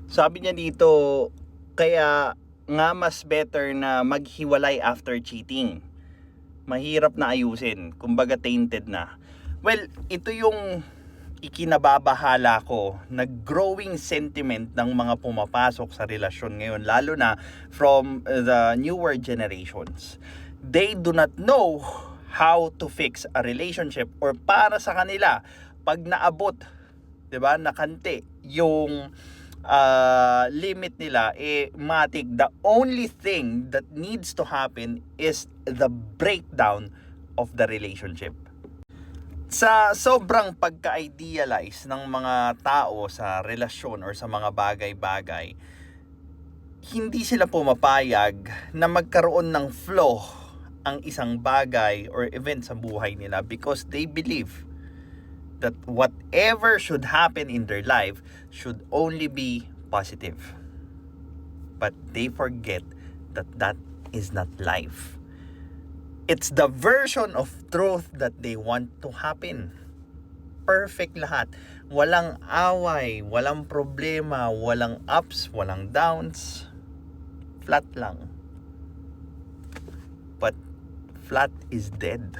Sabi niya dito, kaya nga mas better na maghiwalay after cheating. Mahirap na ayusin, kumbaga tainted na. Well, ito yung ikinababahala ko na growing sentiment ng mga pumapasok sa relasyon ngayon, lalo na from the newer generations. They do not know how to fix a relationship, or para sa kanila, pag naabot, 'di ba, nakante yung limit nila, matik, the only thing that needs to happen is the breakdown of the relationship. Sa sobrang pagka-idealize ng mga tao sa relasyon or sa mga bagay-bagay, hindi sila pumapayag na magkaroon ng flow ang isang bagay or event sa buhay nila, because they believe that whatever should happen in their life should only be positive. But they forget that that is not life. It's the version of truth that they want to happen. Perfect lahat. Walang away, walang problema, walang ups, walang downs. Flat lang. But flat is dead.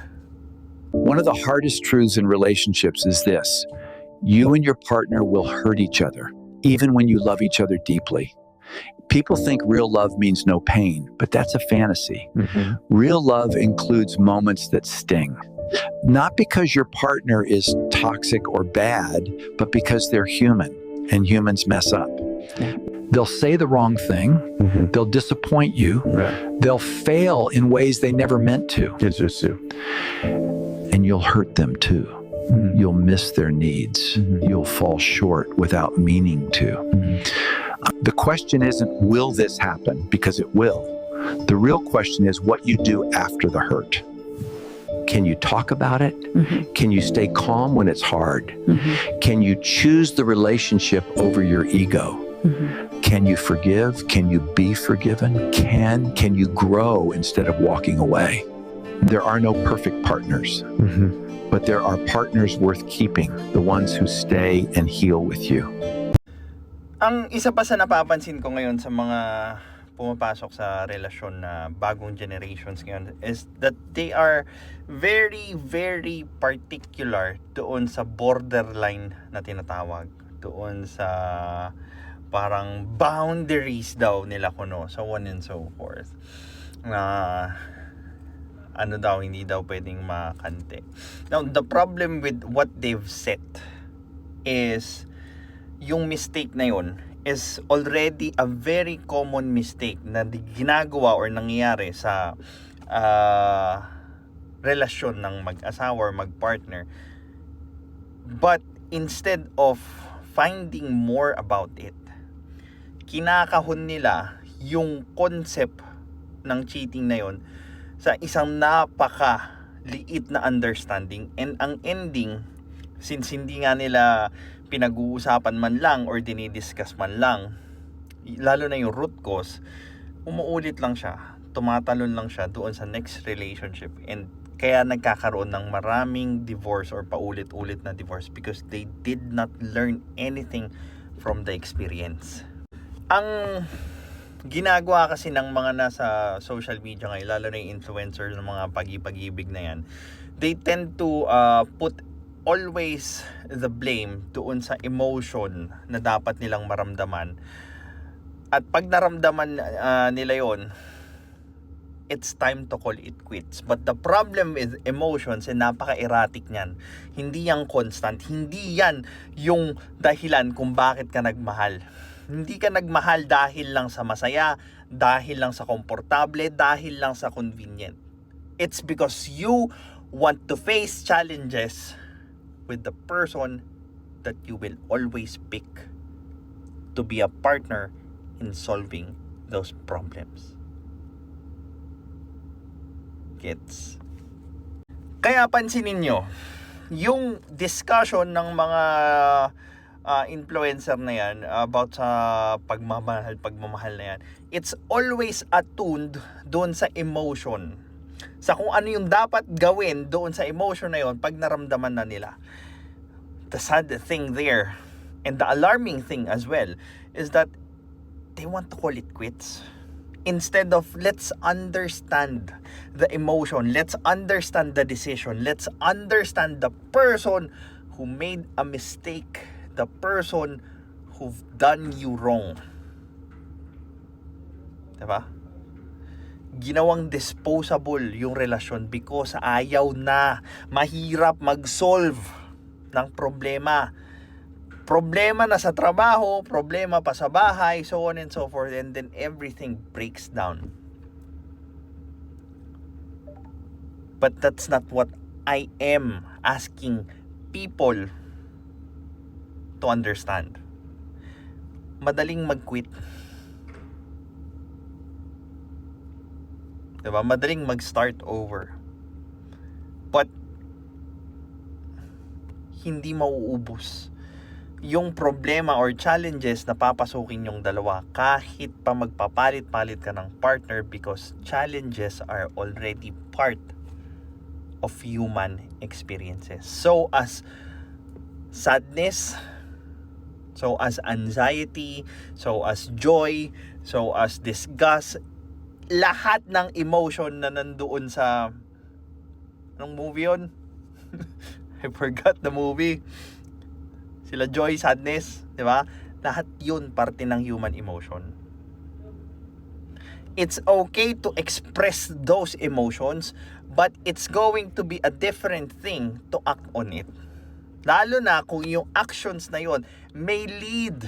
One of the hardest truths in relationships is this: you and your partner will hurt each other, even when you love each other deeply. People think real love means no pain, but that's a fantasy. Real love includes moments that sting. Not because your partner is toxic or bad, but because they're human, and humans mess up. They'll say the wrong thing, they'll disappoint you, they'll fail in ways they never meant to. And you'll hurt them too. You'll miss their needs. You'll fall short without meaning to. The question isn't, will this happen? Because it will. The real question is what you do after the hurt. Can you talk about it? Can you stay calm when it's hard? Can you choose the relationship over your ego? Can you forgive? Can you be forgiven? Can you grow instead of walking away? There are no perfect partners, but there are partners worth keeping, the ones who stay and heal with you. Ang isa pa sa napapansin ko ngayon sa mga pumapasok sa relasyon na bagong generations ngayon is that they are very, very particular doon sa borderline na tinatawag. Doon sa parang boundaries daw nila kuno, so on and so forth. Ano daw, hindi daw pwedeng makante. Now, the problem with what they've set is yung mistake na yun is already a very common mistake na ginagawa or nangyayari sa relasyon ng mag-asawa or mag-partner. But instead of finding more about it, kinakahon nila yung concept ng cheating na yun sa isang napaka-liit na understanding, and ang ending, since hindi nga nila pinag-uusapan man lang or dinidiscuss man lang, lalo na yung root cause, umuulit lang siya, tumatalon lang siya doon sa next relationship, and kaya nagkakaroon ng maraming divorce or paulit-ulit na divorce because they did not learn anything from the experience. Ang ginagawa kasi ng mga nasa social media ngayon, lalo na yung influencers ng mga pag-ibig na yan, they tend to put always the blame doon sa emotion na dapat nilang maramdaman. At pag naramdaman nila yon, it's time to call it quits. But the problem with emotions, napaka-erratic niyan. Hindi yan constant. Hindi yan yung dahilan kung bakit ka nagmahal. Hindi ka nagmahal dahil lang sa masaya, dahil lang sa komportable, dahil lang sa convenient. It's because you want to face challenges with the person that you will always pick to be a partner in solving those problems. Gets? Kaya pansinin nyo, yung discussion ng mga influencer na yan about sa pagmamahal na yan, it's always attuned doon sa emotion, sa kung ano yung dapat gawin doon sa emotion na yon pag naramdaman na nila. The sad thing there, And the alarming thing as well is that they want to call it quits. Instead of, let's understand the emotion, let's understand the decision, let's understand the person who made a mistake, the person who've done you wrong. Diba? Ginawang disposable yung relasyon because ayaw na, mahirap mag-solve ng problema. Problema na sa trabaho, problema pa sa bahay, so on and so forth, and then everything breaks down. But that's not what I am asking people to understand. Madaling mag-quit. Diba? Madaling mag-start over. But hindi mauubos yung problema or challenges na papasukin yung dalawa kahit pa magpapalit-palit ka ng partner, because challenges are already part of human experiences. So as sadness, so as anxiety, so as joy, so as disgust, lahat ng emotion na nandoon sa anong movie yun? I forgot the movie. Sila joy, sadness, di ba? Lahat yun parte ng human emotion. It's okay to express those emotions, but it's going to be a different thing to act on it. Lalo na kung yung actions na yun may lead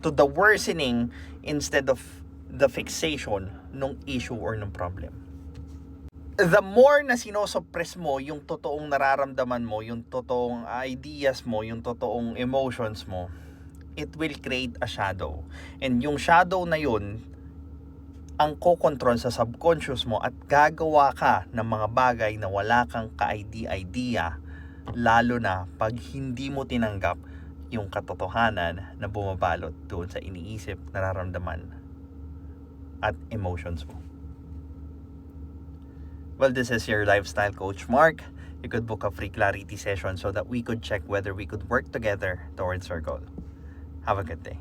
to the worsening instead of the fixation ng issue or ng problem. The more na sinosuppress mo yung totoong nararamdaman mo, yung totoong ideas mo, yung totoong emotions mo, it will create a shadow. And yung shadow na yun, ang kokontrol sa subconscious mo at gagawa ka ng mga bagay na wala kang ka-idea, lalo na pag hindi mo tinanggap yung katotohanan na bumabalot doon sa iniisip, nararamdaman at emotions mo. Well, this is your lifestyle coach, Mark. You could book a free clarity session so that we could check whether we could work together towards our goal. Have a good day.